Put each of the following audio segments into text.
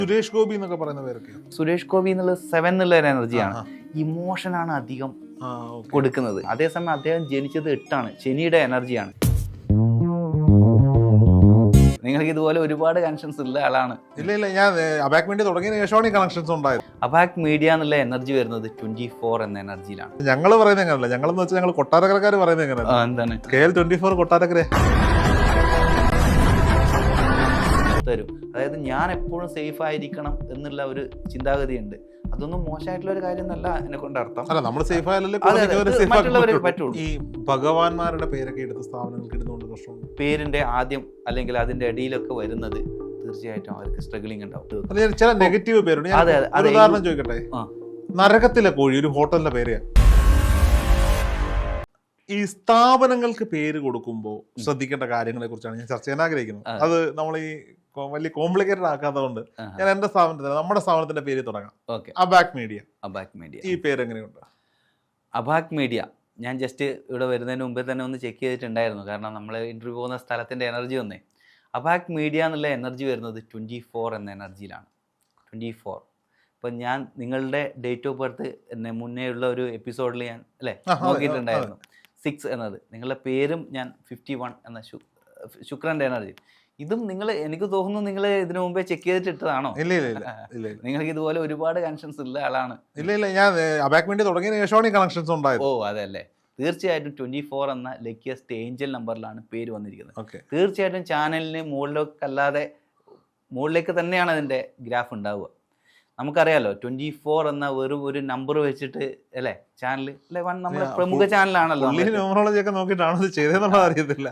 സുരേഷ് ഗോപി എന്നൊക്കെ പറയുന്ന പേരൊക്കെ സുരേഷ് ഗോപി എന്നുള്ള 7 എന്നുള്ള ഒരു എനർജിയാണ്, ഇമോഷനാണ് അധികം കൊടുക്കുന്നത്. അതേസമയം അദ്ദേഹം ജനിച്ചത് 8 ശനിയുടെ എനർജിയാണ്. നിങ്ങൾക്ക് ഇതുപോലെ ഒരുപാട് കണക്ഷൻസ് ഉള്ള ആളാണ്. ഇല്ല ഞാൻ അബാക് മീഡിയ തുടങ്ങിയ ശേഷമാണ് ഈ കണക്ഷൻസ് ഉണ്ടായത്. അബാക് മീഡിയ എന്നുള്ള എനർജി വരുന്നത് 24 എന്ന എനർജിയിലാണ്. ഞങ്ങൾ പറയുന്നത് എങ്ങനെയല്ല, ഞങ്ങളെന്ന് വെച്ചാൽ ഞങ്ങൾ കൊട്ടാരക്കരക്കാർ പറയുന്നത് എങ്ങനെയാണ്, എന്താണ് KL24 കൊട്ടാരക്കര തരും. അതായത് ഞാൻ എപ്പോഴും സേഫ് ആയിരിക്കണം എന്നുള്ള ഒരു ചിന്താഗതി ഉണ്ട്. അതൊന്നും മോശമായിട്ടുള്ള ഒരു കാര്യം എന്നല്ല എന്നെ കൊണ്ട് അർത്ഥം. അല്ല, നമ്മൾ സേഫ് ആയാലല്ലേ പറ്റുള്ളൂ. ഈ ഭഗവാന്മാരുടെ പേരൊക്കെ എടുത്ത് സ്ഥാപനങ്ങൾക്ക് ഇടുന്നുണ്ട് പ്രശ്നമുണ്ട്. പേരിന്റെ ആദ്യം അല്ലെങ്കിൽ അതിന്റെ അടിയിലൊക്കെ വരുന്നത് തീർച്ചയായിട്ടും അവർക്ക് സ്ട്രഗിളിംഗ് ഉണ്ടാവും. ചില നെഗറ്റീവ് പേരുണ്ട്. ഉദാഹരണം ചോദിക്കട്ടെ, നരകത്തിലെ കോഴി ഒരു ഹോട്ടലിന്റെ പേര്. ഈ സ്ഥാപനങ്ങൾക്ക് പേര് കൊടുക്കുമ്പോൾ ശ്രദ്ധിക്കേണ്ട കാര്യങ്ങളെ കുറിച്ചാണ് ഞാൻ ചർച്ച ചെയ്യാൻ ആഗ്രഹിക്കുന്നത്. അത് നമ്മൾ ഈ വലിയ കോംപ്ലിക്കേറ്റഡ് ആക്കാത്തതുകൊണ്ട് ഞാൻ എന്റെ സ്ഥാപനത്തിന്, നമ്മുടെ സ്ഥാപനത്തിന്റെ പേര് തുടങ്ങാം. അബാക് മീഡിയ. ഈ പേര് എങ്ങനെയുണ്ട്? അബാക് മീഡിയ ഞാൻ ജസ്റ്റ് ഇവിടെ വരുന്നതിന് മുമ്പേ തന്നെ ഒന്ന് ചെക്ക് ചെയ്തിട്ടുണ്ടായിരുന്നു. കാരണം നമ്മൾ ഇന്റർവ്യൂ പോകുന്ന സ്ഥലത്തിന്റെ എനർജി വന്നേ. അബാക് മീഡിയ എന്നുള്ള എനർജി വരുന്നത് 24 എന്ന എനർജിയിലാണ്. 24. ഇപ്പം ഞാൻ നിങ്ങളുടെ ഡേറ്റ് ഓഫ് ബർത്ത് എന്നെ മുന്നേ ഉള്ള ഒരു എപ്പിസോഡിൽ ഞാൻ നോക്കിയിട്ടുണ്ടായിരുന്നു. 6 എന്നത് നിങ്ങളുടെ പേരും ഞാൻ 51 എന്ന ശുക്രന്റെ എനർജി. ഇതും നിങ്ങൾ, എനിക്ക് തോന്നുന്നു നിങ്ങൾ ഇതിനു മുമ്പേ ചെക്ക് ചെയ്തിട്ട് ഇട്ടതാണോ? ഇല്ല നിങ്ങൾക്ക് ഇതുപോലെ ഒരുപാട് കണക്ഷൻസ് ഉള്ള ആളാണ്. ഇല്ല ഞാൻ അബാക് മീഡിയ തുടങ്ങിയ ശേഷമാണ് ഈ കണക്ഷൻസ് ഉണ്ടായത്. അതല്ലേ. തീർച്ചയായിട്ടും 24 എന്ന ലക്കിയസ്റ്റ് ഏഞ്ചൽ നമ്പറിലാണ് പേര് വന്നിരിക്കുന്നത്. തീർച്ചയായിട്ടും ചാനലിന് മുകളിലേക്ക് തന്നെയാണ് അതിന്റെ ഗ്രാഫ് ഉണ്ടാവുക. നമുക്കറിയാലോ 24 എന്ന വെറും ഒരു നമ്പർ വെച്ചിട്ട് അല്ലേ ചാനൽ നമ്മുടെ പ്രമുഖ ചാനലാണല്ലോ.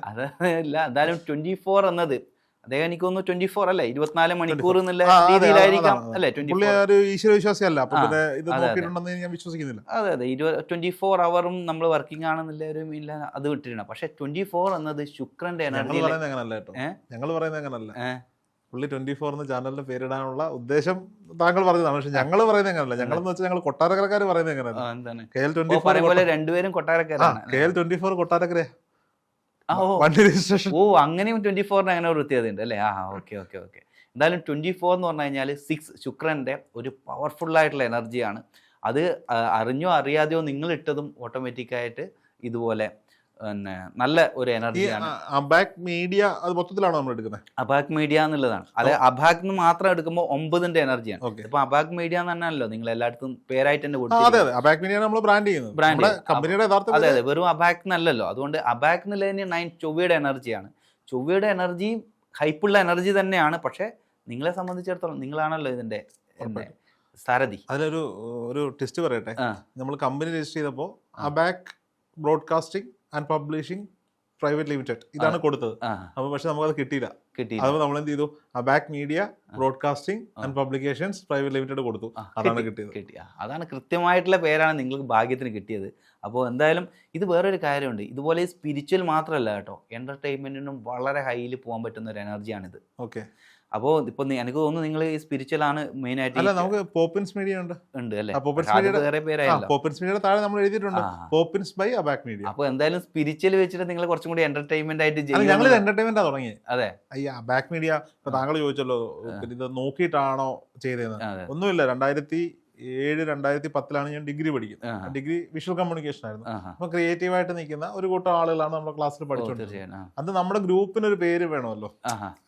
അതല്ല, എന്തായാലും 24 എന്നത് അദ്ദേഹം എനിക്ക് തോന്നുന്നു 24 അല്ലേ 24 മണിക്കൂർ എന്നുള്ള രീതിയിലായിരിക്കാം അല്ലെ. 24 അവറും നമ്മൾ വർക്കിംഗ് ആണെന്നുള്ളവരും ഇല്ല അത് വിട്ടിട്ടുണ്ട്. പക്ഷെ 24 എന്നത് ശുക്രന്റെ എനർജി. ഞങ്ങൾ പറയുന്നത് അങ്ങനല്ല. പുള്ളി 24 എന്ന ചാനലിന്റെ പേരിടാനുള്ള ഉദ്ദേശം താങ്കൾ പറഞ്ഞതാണ്. പക്ഷെ ഞങ്ങൾ പറയുന്നത് എങ്ങനല്ല. ഞങ്ങളെന്ന് വെച്ചാൽ ഞങ്ങൾ കൊട്ടാരക്കരക്കാർ പറയുന്നത് എങ്ങനെയാണ്, KL24 രണ്ടുപേരും കൊട്ടാരക്കരാണ്. KL24 കൊട്ടാരക്കര. അങ്ങനെയും 24 അങ്ങനെ ഒരു പ്രത്യേകതയുണ്ട് അല്ലേ. ഓക്കെ. എന്തായാലും 24 എന്ന് പറഞ്ഞു കഴിഞ്ഞാൽ 6 ശുക്രന്റെ ഒരു പവർഫുൾ ആയിട്ടുള്ള എനർജിയാണ്. അത് അറിഞ്ഞോ അറിയാതെയോ നിങ്ങൾ ഇട്ടതും ഓട്ടോമാറ്റിക്കായിട്ട് ഇതുപോലെ നല്ല ഒരു എനർജിയാണ്. അബാക് മീഡിയ അത് മൊത്തത്തിലാണോ നമ്മൾ എടുക്കുന്നത്? അബാക് മീഡിയ എന്നുള്ളതാണ്. അത് അബാക് മാത്രം എടുക്കുമ്പോൾ 9ന്റെ എനർജിയാണ്. ഇപ്പൊ അബാക് മീഡിയ എന്ന് പറഞ്ഞാലോ നിങ്ങൾ എല്ലായിടത്തും പേരായിട്ട് തന്നെ കൊടുത്തു. അബാക് മീഡിയ നമ്മൾ ബ്രാൻഡ് ചെയ്യുന്നത്. അതെ, വെറും അബാക് എന്നല്ലല്ലോ. അതുകൊണ്ട് അബാക് എന്നുള്ളതിന് 9 ചൊവ്വയുടെ എനർജിയാണ്. ചൊവ്വയുടെ എനർജി ഹൈപ്പുള്ള എനർജി തന്നെയാണ്. പക്ഷെ നിങ്ങളെ സംബന്ധിച്ചിടത്തോളം നിങ്ങളാണല്ലോ ഇതിന്റെ സാരഥി. അതിലൊരു ടെസ്റ്റ് പറയട്ടെ. നമ്മൾ കമ്പനി രജിസ്റ്റർ ചെയ്തപ്പോൾ Abak broadcasting and publishing private limited ഇതാണ് കൊടുത്തത്. അപ്പൊ പക്ഷെ നമുക്കത് കിട്ടിയില്ല. അതുകൊണ്ട് നമ്മൾ എന്ത് ചെയ്തു, Abak media broadcasting and publications private limited കൊടുത്തു. അതാണ് കിട്ടിയത്. അതാണ് കൃത്യമായിട്ടുള്ള പേരാണ് നിങ്ങൾക്ക് ഭാഗ്യത്തിന് കിട്ടിയത്. അപ്പോൾ എന്തായാലും ഇത് വേറൊരു കാര്യമുണ്ട്. ഇതുപോലെ സ്പിരിച്വൽ മാത്രമല്ല കേട്ടോ, എന്റർടൈൻമെന്റിനും വളരെ ഹൈയിൽ പോകാൻ പറ്റുന്ന ഒരു എനർജിയാണിത്. ഓക്കെ. അപ്പോൾ ഇപ്പൊ എനിക്ക് തോന്നുന്നു നിങ്ങൾ ഈ സ്പിരിച്വൽ ആണ് മെയിൻ ആയിട്ട്. നമുക്ക് പോപ്പിൻസ് മീഡിയ ഉണ്ട് അല്ലേ. വേറെ പേരായല്ലോ. പോപ്പിൻസ് മീഡിയയുടെ താഴെ നമ്മൾ എഴുതിയിട്ടുണ്ട് പോപ്പിൻസ് ബൈ അബാക് മീഡിയ. അപ്പോൾ എന്തായാലും സ്പിരിച്വൽ വെച്ചിട്ട് നിങ്ങൾ കുറച്ചും കൂടി എന്റർടൈൻമെന്റ് ആയിട്ട് ഞങ്ങൾ എന്റർടൈൻമെന്റ് തുടങ്ങി. അതെ, ഈ അബാക് മീഡിയ ഇപ്പൊ താങ്കൾ ചോദിച്ചല്ലോ ഇത് നോക്കിയിട്ടാണോ ചെയ്തതെന്ന്. ഒന്നുമില്ല, 2007-2010 ഞാൻ ഡിഗ്രി പഠിക്കുന്നത്. ഡിഗ്രി വിഷ്വൽ കമ്മ്യൂണിക്കേഷൻ ആയിരുന്നു. അപ്പൊ ക്രിയേറ്റീവായിട്ട് നിൽക്കുന്ന ഒരു കൂട്ടം ആളുകളാണ് നമ്മുടെ ക്ലാസ്സിൽ പഠിച്ചുകൊണ്ടിരിക്കുന്നത്. അത് നമ്മുടെ ഗ്രൂപ്പിന് ഒരു പേര് വേണമല്ലോ.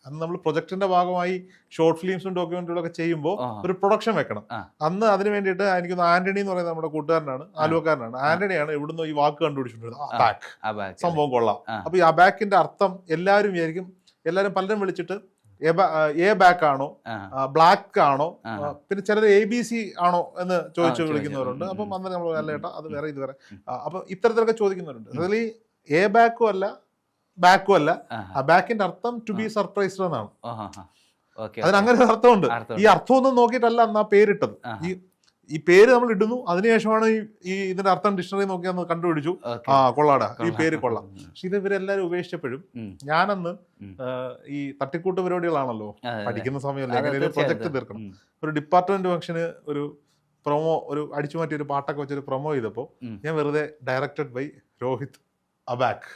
അന്ന് നമ്മൾ പ്രൊജക്ടിന്റെ ഭാഗമായി ഷോർട്ട് ഫിലിംസും ഡോക്യുമെന്ററികളും ഒക്കെ ചെയ്യുമ്പോൾ ഒരു പ്രൊഡക്ഷൻ വെക്കണം. അന്ന് അതിന് വേണ്ടിയിട്ട് എനിക്ക് ആന്റണി എന്ന് പറയുന്നത് നമ്മുടെ കൂട്ടുകാരനാണ്, ആലുവക്കാരനാണ്. ആന്റണിയാണ് ഇവിടുന്ന് ഈ വാക്ക് കണ്ടുപിടിച്ചിട്ടുണ്ടായിരുന്നത്. സംഭവം കൊള്ളാം. അപ്പൊ ഈ അബാക്കിന്റെ അർത്ഥം എല്ലാവരും വിചാരിക്കും, എല്ലാവരും പലരും വിളിച്ചിട്ട് എ ബാക്ക് ആണോ ബ്ലാക്ക് ആണോ പിന്നെ ചിലർ ABC ആണോ എന്ന് ചോദിച്ചു വിളിക്കുന്നവരുണ്ട്. അപ്പം അന്നേരം നമ്മൾ അല്ല ചേട്ടാ അത് വേറെ ഇത് വേറെ. അപ്പൊ ഇത്തരത്തിലൊക്കെ ചോദിക്കുന്നവരുണ്ട്. അതിൽ എ ബാക്കും അല്ല ബാക്കും അല്ല. ആ ബാക്കിന്റെ അർത്ഥം ടു ബി സർപ്രൈസ്ഡ് എന്നാണ്. അതിന് അങ്ങനെ ഒരു അർത്ഥമുണ്ട്. ഈ അർത്ഥമൊന്നും നോക്കിയിട്ടല്ല അന്ന് ആ പേരിട്ടത്. ഈ പേര് നമ്മൾ ഇടുന്നു, അതിനുശേഷമാണ് ഈ ഇതിന്റെ അർത്ഥം ഡിക്ഷണറി നോക്കി അന്ന് കണ്ടുപിടിച്ചു. കൊള്ളാടാ, ഈ പേര് കൊള്ളാം. പക്ഷെ ഇത് ഇവരെല്ലാരും ഉപേക്ഷിച്ചപ്പോഴും ഞാനന്ന് ഈ തട്ടിക്കൂട്ട് പരിപാടികളാണല്ലോ പഠിക്കുന്ന സമയമല്ലേ, എങ്ങനെ ഒരു പ്രൊജക്ട് തീർക്കണം. ഒരു ഡിപ്പാർട്ട്മെന്റ് ഫംഗ്ഷന് ഒരു പ്രൊമോ, ഒരു അടിച്ചു മാറ്റി ഒരു പാട്ടൊക്കെ വെച്ചൊരു പ്രൊമോ ചെയ്തപ്പോൾ ഞാൻ വെറുതെ ഡയറക്റ്റഡ് ബൈ രോഹിത് അബാക്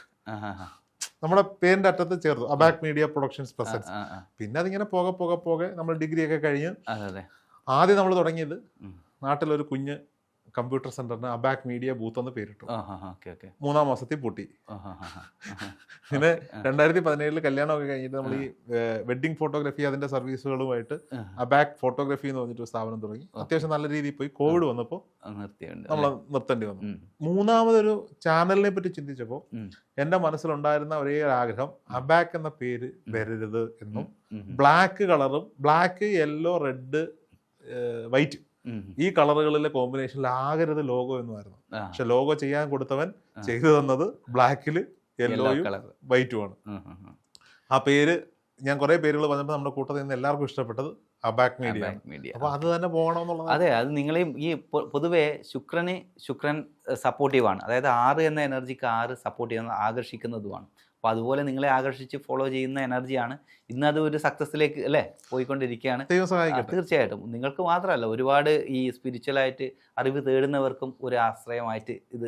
നമ്മുടെ പേരിന്റെ അറ്റത്ത് ചേർത്തു അബാക് മീഡിയ പ്രൊഡക്ഷൻസ് പ്രസൻസ്. പിന്നെ അതിങ്ങനെ പോകെ നമ്മൾ ഡിഗ്രി ഒക്കെ കഴിഞ്ഞ് ആദ്യം നമ്മൾ തുടങ്ങിയത് നാട്ടിലൊരു കുഞ്ഞ് കമ്പ്യൂട്ടർ സെന്ററിന് അബാക് മീഡിയ ബൂത്ത് എന്ന് പേരിട്ടു. 3-ാം മാസത്തിൽ പൂട്ടി. പിന്നെ 2017 കല്യാണമൊക്കെ കഴിഞ്ഞിട്ട് നമ്മൾ ഈ വെഡിങ് ഫോട്ടോഗ്രാഫി അതിന്റെ സർവീസുകളുമായിട്ട് അബാക് ഫോട്ടോഗ്രാഫി എന്ന് പറഞ്ഞിട്ട് ഒരു സ്ഥാപനം തുടങ്ങി. അത്യാവശ്യം നല്ല രീതിയിൽ പോയി. കോവിഡ് വന്നപ്പോൾ നമ്മൾ നിർത്തേണ്ടി വന്നു. 3-മതൊരു ചാനലിനെ പറ്റി ചിന്തിച്ചപ്പോൾ എൻ്റെ മനസ്സിലുണ്ടായിരുന്ന ഒരേ ആഗ്രഹം അബാക് എന്ന പേര് വരരുത് എന്നും ബ്ലാക്ക് കളറും ബ്ലാക്ക് യെല്ലോ റെഡ് വൈറ്റ് ഈ കളറുകളിലെ കോമ്പിനേഷനിൽ ആകരുത് ലോഗോ എന്നുമായിരുന്നു. പക്ഷെ ലോഗോ ചെയ്യാൻ കൊടുത്തവൻ ചെയ്തു തന്നത് ബ്ലാക്കില് യെല്ലോയും വൈറ്റുമാണ്. ആ പേര് ഞാൻ കുറെ പേരുകൾ പറഞ്ഞപ്പോൾ നമ്മുടെ കൂട്ടത്തിൽ നിന്ന് എല്ലാവർക്കും ഇഷ്ടപ്പെട്ടത് അബാക് മീഡിയ. അപ്പൊ അത് തന്നെ പോകണം എന്നുള്ളത്. അതെ, അത് നിങ്ങളെയും ഈ പൊതുവെ ശുക്രൻ സപ്പോർട്ടീവാണ്. അതായത് 6 എന്ന എനർജിക്ക് 6 സപ്പോർട്ട് ചെയ്യുന്ന ആകർഷിക്കുന്നതുമാണ്. അപ്പോൾ അതുപോലെ നിങ്ങളെ ആകർഷിച്ച് ഫോളോ ചെയ്യുന്ന എനർജിയാണ് ഇന്നത് ഒരു സക്സസ്സിലേക്ക് അല്ലേ പോയിക്കൊണ്ടിരിക്കുകയാണ്. തീർച്ചയായിട്ടും നിങ്ങൾക്ക് മാത്രമല്ല ഒരുപാട് ഈ സ്പിരിച്വലായിട്ട് അറിവ് തേടുന്നവർക്കും ഒരു ആശ്രയമായിട്ട് ഇത്.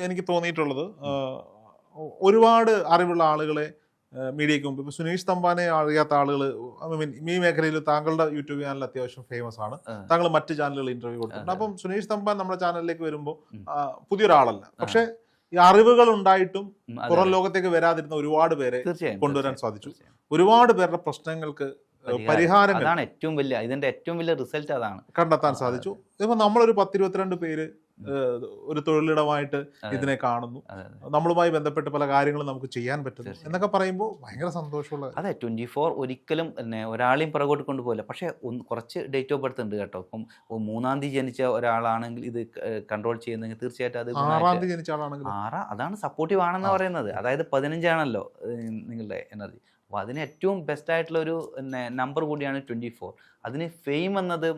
എനിക്ക് തോന്നിയിട്ടുള്ളത് ഒരുപാട് അറിവുള്ള ആളുകളെ മീഡിയയ്ക്ക് മുമ്പ് ഇപ്പോൾ സുനീഷ് തമ്പാനെ അറിയാത്ത ആളുകൾ ഈ മേഖലയിൽ താങ്കളുടെ യൂട്യൂബ് ചാനൽ അത്യാവശ്യം ഫേമസ് ആണ്. താങ്കൾ മറ്റ് ചാനലുകൾ ഇന്റർവ്യൂ കൊടുത്തിട്ടുണ്ട്. അപ്പം സുനീഷ് തമ്പാൻ നമ്മുടെ ചാനലിലേക്ക് വരുമ്പോൾ പുതിയൊരാളല്ല. പക്ഷെ ഈ അറിവുകൾ ഉണ്ടായിട്ടും പുറം ലോകത്തേക്ക് വരാതിരുന്ന ഒരുപാട് പേരെ കൊണ്ടുവരാൻ സാധിച്ചു. ഒരുപാട് പേരുടെ പ്രശ്നങ്ങൾക്ക് പരിഹാരങ്ങൾ ഇതിന്റെ ഏറ്റവും വലിയ റിസൾട്ട് അതാണ് കണ്ടെത്താൻ സാധിച്ചു. ഇപ്പൊ നമ്മളൊരു 10-22 പേര് ഒരു തൊഴിലിടമായിട്ട് ഇതിനെ കാണുന്നു. നമ്മളുമായി ബന്ധപ്പെട്ട് പല കാര്യങ്ങളും നമുക്ക് ചെയ്യാൻ പറ്റുന്നു എന്നൊക്കെ പറയുമ്പോൾ ഭയങ്കര സന്തോഷമുള്ള. അതെ, 24 ഒരിക്കലും ഒരാളെയും പുറകോട്ട് കൊണ്ടുപോകില്ല. പക്ഷെ കുറച്ച് ഡേറ്റ് ഓഫ് ബർത്ത് ഉണ്ട് കേട്ടോ. ഇപ്പം 3-ാം തീയതി ജനിച്ച ഒരാളാണെങ്കിൽ ഇത് കൺട്രോൾ ചെയ്യുന്നെങ്കിൽ തീർച്ചയായിട്ടും അത് 6-ാം തീയതി ജനിച്ച ആളാണെങ്കിൽ അതാണ് സപ്പോർട്ടീവ് ആണെന്ന് പറയുന്നത്. അതായത് 15 ആണല്ലോ നിങ്ങളുടെ എനർജി. അപ്പോൾ അതിന് ഏറ്റവും ബെസ്റ്റ് ആയിട്ടുള്ള ഒരു നമ്പർ കൂടിയാണ് 24. അതിന് ഫെയിം എന്നത്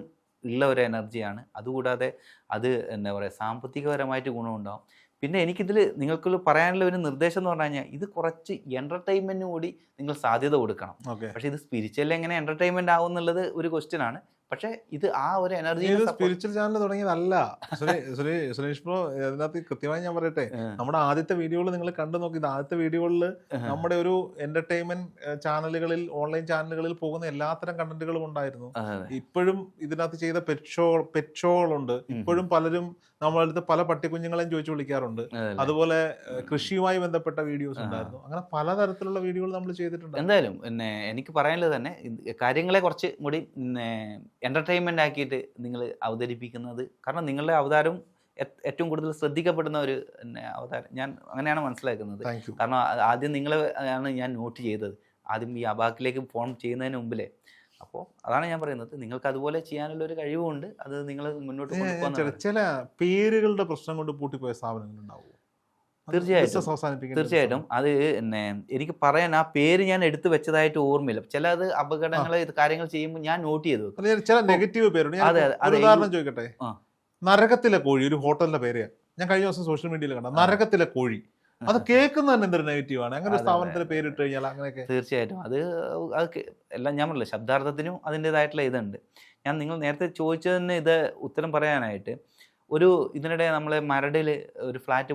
ഉള്ള ഒരു എനർജിയാണ്. അതുകൂടാതെ അത് എന്താ പറയുക സാമ്പത്തികപരമായിട്ട് ഗുണമുണ്ടാകും. പിന്നെ എനിക്കിതിൽ നിങ്ങൾക്ക് പറയാനുള്ള ഒരു നിർദ്ദേശം എന്ന് പറഞ്ഞു കഴിഞ്ഞാൽ ഇത് കുറച്ച് എൻ്റർടൈൻമെൻറ്റിന് കൂടി നിങ്ങൾ സാധ്യത കൊടുക്കണം. പക്ഷേ ഇത് സ്പിരിച്വൽ എങ്ങനെ എൻ്റർടൈൻമെൻറ്റ് ആവും എന്നുള്ളത് ഒരു ക്വസ്റ്റ്യൻ ആണ്. പക്ഷെ ഇത് ആ ഒരു എനർജി സ്പിരിച്വൽ ചാനൽ തുടങ്ങിയതല്ല സുരേഷ് ബ്രോ. അതിനകത്ത് കൃത്യമായി ഞാൻ പറയട്ടെ, നമ്മുടെ ആദ്യത്തെ വീഡിയോകൾ നിങ്ങൾ കണ്ടു നോക്കി. ആദ്യത്തെ വീഡിയോകളിൽ നമ്മുടെ ഒരു എന്റർടൈൻമെന്റ് ചാനലുകളിൽ ഓൺലൈൻ ചാനലുകളിൽ പോകുന്ന എല്ലാത്തരം കണ്ടന്റുകളും ഉണ്ടായിരുന്നു. ഇപ്പോഴും ഇതിനകത്ത് ചെയ്ത പെറ്റ് ഷോകളുണ്ട്. ഇപ്പോഴും പലരും നമ്മളടുത്ത് പല പട്ടിക്കുഞ്ഞുങ്ങളെയും ചോദിച്ചു വിളിക്കാറുണ്ട്. അതുപോലെ കൃഷിയുമായി ബന്ധപ്പെട്ട വീഡിയോസ് ഉണ്ടായിരുന്നു. അങ്ങനെ പലതരത്തിലുള്ള വീഡിയോകൾ നമ്മൾ ചെയ്തിട്ടുണ്ട്. എന്തായാലും എനിക്ക് പറയാനുള്ളത് തന്നെ കാര്യങ്ങളെ കുറച്ച് കൂടി എൻ്റർടൈൻമെൻ്റ് ആക്കിയിട്ട് നിങ്ങൾ അവതരിപ്പിക്കുന്നത്. കാരണം നിങ്ങളുടെ അവതാരം ഏറ്റവും കൂടുതൽ ശ്രദ്ധിക്കപ്പെടുന്ന ഒരു അവതാരം ഞാൻ അങ്ങനെയാണ് മനസ്സിലാക്കുന്നത്. കാരണം ആദ്യം നിങ്ങളെ ആണ് ഞാൻ നോട്ട് ചെയ്തത്, ആദ്യം ഈ അബാക്കിലേക്ക് ഫോൺ ചെയ്യുന്നതിന് മുമ്പിലേ. അപ്പോൾ അതാണ് ഞാൻ പറയുന്നത്, നിങ്ങൾക്ക് അതുപോലെ ചെയ്യാനുള്ള ഒരു കഴിവുണ്ട്. അത് നിങ്ങൾ മുന്നോട്ട് കൊണ്ടുപോകുന്ന ചില പേരുകളുടെ പ്രശ്നം കൊണ്ട് പൂട്ടിപ്പോയ സ്ഥാപനങ്ങൾ ഉണ്ടാവും. തീർച്ചയായിട്ടും അത് എനിക്ക് പറയാൻ ആ പേര് ഞാൻ എടുത്തു വെച്ചതായിട്ട് ഓർമ്മയില്ല. ചില അത് അപകടങ്ങൾ കാര്യങ്ങൾ ചെയ്യുമ്പോൾ ഞാൻ നോട്ട് ചെയ്തു ചില നെഗറ്റീവ് പേരുണ്ട്. ഉദാഹരണം ചോദിക്കട്ടെ, നരകത്തിലെ കോഴി ഒരു ഹോട്ടലിന്റെ പേര് ഞാൻ കഴിഞ്ഞ ദിവസം സോഷ്യൽ മീഡിയയിൽ കണ്ട. നരകത്തിലെ കോഴി, അത് കേൾക്കുന്ന തന്നെ എന്തൊരു നെഗറ്റീവ് ആണ്. അങ്ങനെ സ്ഥാപനത്തിന്റെ പേരിട്ട് കഴിഞ്ഞാൽ അങ്ങനെയൊക്കെ. തീർച്ചയായിട്ടും അത് എല്ലാം ഞാൻ പറഞ്ഞില്ല, ശബ്ദാർത്ഥത്തിനും അതിൻ്റെതായിട്ടുള്ള ഇതുണ്ട്. ഞാൻ നിങ്ങൾ നേരത്തെ ചോദിച്ചതിന് ഇത് ഉത്തരം പറയാനായിട്ട് ഇതിനിടെ നമ്മളെ മരടിൽ ഒരു ഫ്ലാറ്റ്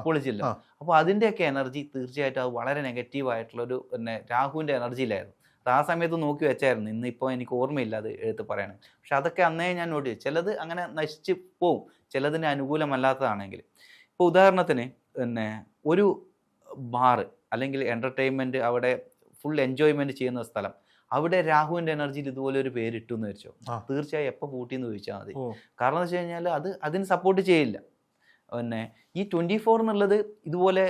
പൊളിച്ചില്ല. അപ്പോൾ അതിൻ്റെയൊക്കെ എനർജി തീർച്ചയായിട്ടും അത് വളരെ നെഗറ്റീവ് ആയിട്ടുള്ള ഒരു രാഹുവിൻ്റെ എനർജിയിലായിരുന്നു. അത് ആ സമയത്ത് നോക്കി വെച്ചായിരുന്നു. ഇന്നിപ്പോൾ എനിക്ക് ഓർമ്മയില്ല അത് എടുത്ത് പറയണേ. പക്ഷെ അതൊക്കെ അന്നേ ഞാൻ നോട്ട് ചെയ്തു. ചിലത് അങ്ങനെ നശിച്ച് പോവും, ചിലതിന് അനുകൂലമല്ലാത്തതാണെങ്കിൽ. ഇപ്പോൾ ഉദാഹരണത്തിന് ഒരു ബാറ് അല്ലെങ്കിൽ എൻ്റർടൈൻമെൻറ്റ്, അവിടെ ഫുൾ എൻജോയ്മെൻറ്റ് ചെയ്യുന്ന സ്ഥലം, അവിടെ രാഹുവിൻ്റെ എനർജിയിൽ ഇതുപോലെ ഒരു പേരിട്ടു എന്ന് വെച്ചോ, തീർച്ചയായും എപ്പോൾ പൂട്ടിയെന്ന് ചോദിച്ചാൽ മതി. കാരണം എന്ന് വെച്ച് കഴിഞ്ഞാൽ അതിന് സപ്പോർട്ട് ചെയ്യില്ല. ഈ 24 എന്നുള്ളത് ഇതുപോലെ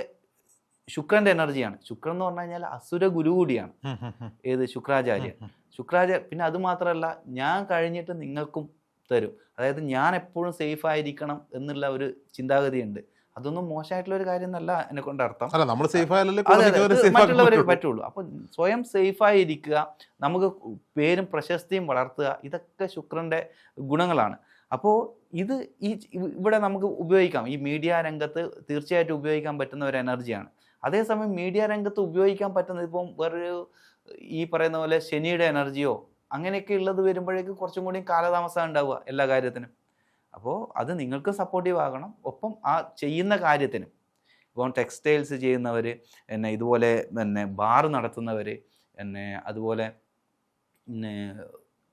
ശുക്രൻ്റെ എനർജിയാണ്. ശുക്രൻ എന്ന് പറഞ്ഞു കഴിഞ്ഞാൽ അസുര ഗുരു കൂടിയാണ്. ഏത് ശുക്രാചാര്യൻ. പിന്നെ അത് മാത്രമല്ല, ഞാൻ കഴിഞ്ഞിട്ട് നിങ്ങൾക്കും തരും. അതായത് ഞാൻ എപ്പോഴും സേഫ് ആയിരിക്കണം എന്നുള്ള ഒരു ചിന്താഗതിയുണ്ട്. അതൊന്നും മോശമായിട്ടുള്ള ഒരു കാര്യം എന്നല്ല എന്നെ കൊണ്ട് അർത്ഥം. മറ്റുള്ളവരെ പറ്റുള്ളൂ. അപ്പൊ സ്വയം സേഫായി ഇരിക്കുക, നമുക്ക് പേരും പ്രശസ്തിയും വളർത്തുക, ഇതൊക്കെ ശുക്രന്റെ ഗുണങ്ങളാണ്. അപ്പോൾ ഇവിടെ നമുക്ക് ഉപയോഗിക്കാം. ഈ മീഡിയ രംഗത്ത് തീർച്ചയായിട്ടും ഉപയോഗിക്കാൻ പറ്റുന്ന ഒരു എനർജിയാണ്. അതേസമയം മീഡിയ രംഗത്ത് ഉപയോഗിക്കാൻ പറ്റുന്നത് ഇപ്പം വേറൊരു ഈ പറയുന്ന പോലെ ശനിയുടെ എനർജിയോ അങ്ങനെയൊക്കെ ഉള്ളത് വരുമ്പോഴേക്കും കുറച്ചും കൂടി കാലതാമസം ഉണ്ടാവുക എല്ലാ കാര്യത്തിനും. അപ്പോൾ അത് നിങ്ങൾക്ക് സപ്പോർട്ടീവ് ആകണം. ഒപ്പം ആ ചെയ്യുന്ന കാര്യത്തിനും ഇപ്പം ടെക്സ്റ്റൈൽസ് ചെയ്യുന്നവർ, പിന്നെ ഇതുപോലെ പിന്നെ ബാർ നടത്തുന്നവർ, പിന്നെ അതുപോലെ പിന്നെ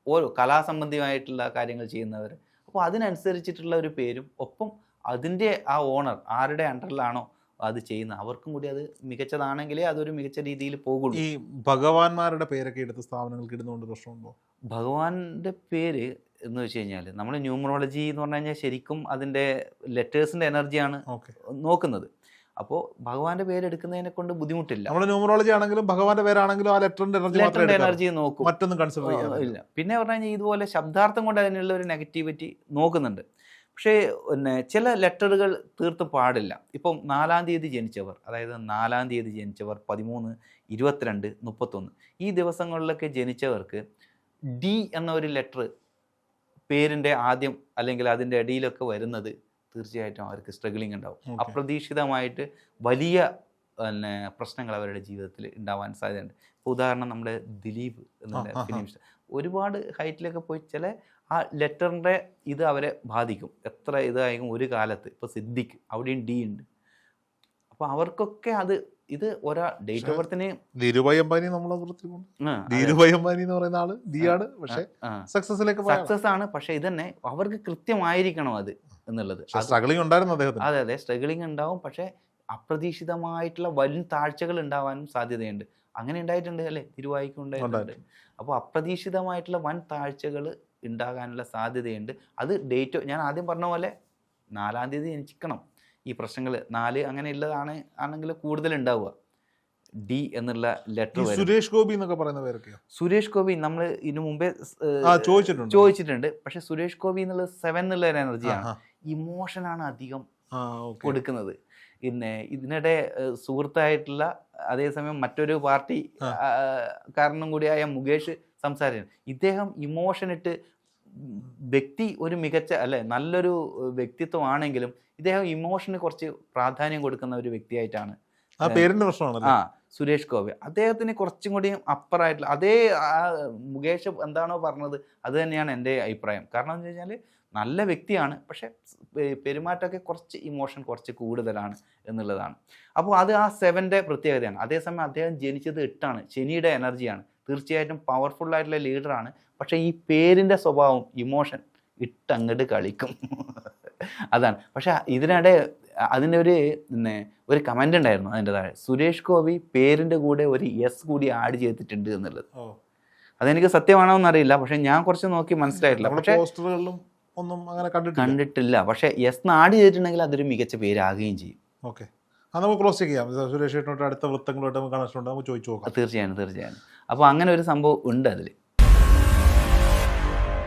ഓരോ കലാസംബന്ധിയായിട്ടുള്ള കാര്യങ്ങൾ ചെയ്യുന്നവർ. അപ്പോൾ അതിനനുസരിച്ചിട്ടുള്ള ഒരു പേരും ഒപ്പം അതിൻ്റെ ആ ഓണർ ആരുടെ അണ്ടറിലാണോ അത് ചെയ്യുന്നത് അവർക്കും കൂടി അത് മികച്ചതാണെങ്കിലേ അതൊരു മികച്ച രീതിയിൽ പോകുള്ളൂ. ഈ ഭഗവാന്മാരുടെ പേരൊക്കെ എടുത്ത് സ്ഥാപനങ്ങൾക്ക് ഇടുന്നതുകൊണ്ട് പ്രശ്നമുണ്ടോ? ഭഗവാന്റെ പേര് എന്ന് വെച്ച് കഴിഞ്ഞാൽ നമ്മൾ ന്യൂമറോളജി എന്ന് പറഞ്ഞു കഴിഞ്ഞാൽ ശരിക്കും അതിൻ്റെ ലെറ്റേഴ്സിൻ്റെ എനർജിയാണ് നോക്കുന്നത്. അപ്പോൾ ഭഗവാന്റെ പേര് എടുക്കുന്നതിനെ കൊണ്ട് ബുദ്ധിമുട്ടില്ല. നമ്മൾ ന്യൂമറോളജി ആണെങ്കിലും ഭഗവാന്റെ പേരാണെങ്കിലും ആ ലെറ്ററിന്റെ എനർജി നോക്കും, മറ്റൊന്നും കൺസിഡർ ഇല്ല. പിന്നെ പറഞ്ഞു കഴിഞ്ഞാൽ ഇതുപോലെ ശബ്ദാർത്ഥം കൊണ്ട് അതിനുള്ള ഒരു നെഗറ്റിവിറ്റി നോക്കുന്നുണ്ട്. പക്ഷേ പിന്നെ ചില ലെറ്ററുകൾ തീർത്തും പാടില്ല. ഇപ്പം 4-ാം തീയതി ജനിച്ചവർ, അതായത് 4-ാം തീയതി ജനിച്ചവർ, 13, 22, 31 ഈ ദിവസങ്ങളിലൊക്കെ ജനിച്ചവർക്ക് ഡി എന്ന ഒരു ലെറ്റർ പേരിൻ്റെ ആദ്യം അല്ലെങ്കിൽ അതിൻ്റെ ഇടയിലൊക്കെ വരുന്നത് തീർച്ചയായിട്ടും അവർക്ക് സ്ട്രഗിളിങ് ഉണ്ടാവും. അപ്രതീക്ഷിതമായിട്ട് വലിയ പിന്നെ പ്രശ്നങ്ങൾ അവരുടെ ജീവിതത്തിൽ ഉണ്ടാവാൻ സാധ്യതയുണ്ട്. ഇപ്പോൾ ഉദാഹരണം നമ്മുടെ ദിലീപ് എന്നുള്ള ഫിലിം സ്റ്റാർ ഒരുപാട് ഹൈറ്റിലൊക്കെ പോയി ചില ആ ലെറ്ററിൻ്റെ ഇത് അവരെ ബാധിക്കും. എത്ര ഇതായിരിക്കും ഒരു കാലത്ത്. ഇപ്പോൾ സിദ്ദിഖ് അവിടെയും ഡി ഉണ്ട്. അപ്പോൾ അവർക്കൊക്കെ അത് ഇത് ഒരാ ഡേറ്റ് ഓഫ് ബർത്തിന് ധീരുഭായ് അംബാനി ധീരുഭായ് അംബാനി എന്ന് പറയുന്ന ആള് ഡി ആണ്, പക്ഷേ സക്സസ് ആണ്. പക്ഷെ ഇതന്നെ അവർക്ക് കൃത്യമായിരിക്കണം അത് എന്നുള്ളത്. സ്ട്രഗിളിംഗ് ഉണ്ടായിരുന്നു അദ്ദേഹത്തിന്. അതെ അതെ, സ്ട്രഗിളിംഗ് ഉണ്ടാവും. പക്ഷെ അപ്രതീക്ഷിതമായിട്ടുള്ള വൻ താഴ്ചകൾ ഉണ്ടാവാനും സാധ്യതയുണ്ട്. അങ്ങനെ ഉണ്ടായിട്ടുണ്ട് അല്ലേ, തിരുവായിക്കും ഉണ്ടായിട്ടുണ്ട്. അപ്പോൾ അപ്രതീക്ഷിതമായിട്ടുള്ള വൻ താഴ്ചകൾ ഉണ്ടാകാനുള്ള സാധ്യതയുണ്ട്. അത് ഡേറ്റ് ഞാൻ ആദ്യം പറഞ്ഞ പോലെ 4-ാം തീയതി ജനിക്കണം. ഈ പ്രശ്നങ്ങൾ 4 അങ്ങനെയുള്ളതാണ് ആണെങ്കിൽ കൂടുതൽ ഉണ്ടാവുക. ഡി എന്നുള്ള ലെറ്റർ. സുരേഷ് ഗോപി എന്നൊക്കെ പറയുന്ന പേരൊക്കെയോ? സുരേഷ് ഗോപി നമ്മൾ ഇതിനു മുമ്പേ ചോദിച്ചിട്ടുണ്ട്. പക്ഷെ സുരേഷ് ഗോപി എന്നുള്ളത് 7 എന്നുള്ള ഒരു എനർജിയാണ്. ഇമോഷനാണ് അധികം കൊടുക്കുന്നത്. പിന്നെ ഇതിനിടെ സുഹൃത്തായിട്ടുള്ള അതേസമയം മറ്റൊരു പാർട്ടി കാരണം കൂടിയായ മുകേഷ് സംസാരിച്ചു. ഇദ്ദേഹം ഇമോഷൻ ഇട്ട് വ്യക്തി ഒരു മികച്ച അല്ലെ നല്ലൊരു വ്യക്തിത്വമാണെങ്കിലും ഇദ്ദേഹം ഇമോഷന് കുറച്ച് പ്രാധാന്യം കൊടുക്കുന്ന ഒരു വ്യക്തിയായിട്ടാണ് സുരേഷ് ഗോപി. അദ്ദേഹത്തിന് കുറച്ചും കൂടി അപ്പറായിട്ടുള്ള അതേ മുകേഷ് എന്താണോ പറഞ്ഞത് അത് തന്നെയാണ് എൻ്റെ അഭിപ്രായം. കാരണം എന്ന് വെച്ചാൽ നല്ല വ്യക്തിയാണ്, പക്ഷെ പെരുമാറ്റമൊക്കെ കുറച്ച് ഇമോഷൻ കുറച്ച് കൂടുതലാണ് എന്നുള്ളതാണ്. അപ്പോൾ അത് ആ 7ന്റെ പ്രത്യേകതയാണ്. അതേസമയം അദ്ദേഹം ജനിച്ചത് 8 ശനിയുടെ എനർജിയാണ്. തീർച്ചയായിട്ടും പവർഫുള്ളായിട്ടുള്ള ലീഡറാണ്. പക്ഷേ ഈ പേരിൻ്റെ സ്വഭാവം ഇമോഷൻ ഇട്ടങ്ങോട്ട് കളിക്കും അതാണ്. പക്ഷെ ഇതിനിടെ അതിൻ്റെ ഒരു കമൻ്റ് ഉണ്ടായിരുന്നു അതിൻ്റെ താഴെ, സുരേഷ് ഗോപി പേരിൻ്റെ കൂടെ ഒരു എസ് കൂടി ആഡ് ചെയ്തിട്ടുണ്ട് എന്നുള്ളത്. അതെനിക്ക് സത്യമാണോ എന്നറിയില്ല, പക്ഷെ ഞാൻ കുറച്ച് നോക്കി മനസ്സിലായിട്ടില്ല. പക്ഷേ ഒന്നും അങ്ങനെ കണ്ടിട്ടില്ല. പക്ഷെ എസ് ആഡ് ചെയ്തിട്ടുണ്ടെങ്കിൽ അതൊരു മികച്ച പേരാകുകയും ചെയ്യും. ഓക്കെ, നമുക്ക് ക്രോസ് ചെക്ക് ചെയ്യാം. സുരേഷ് അടുത്ത വൃത്തങ്ങളായിട്ട് കണക്ഷൻ ഉണ്ട്, നമുക്ക് ചോദിച്ചു നോക്കാം. തീർച്ചയായും. അപ്പോൾ അങ്ങനെ ഒരു സംഭവം ഉണ്ട് അതിൽ.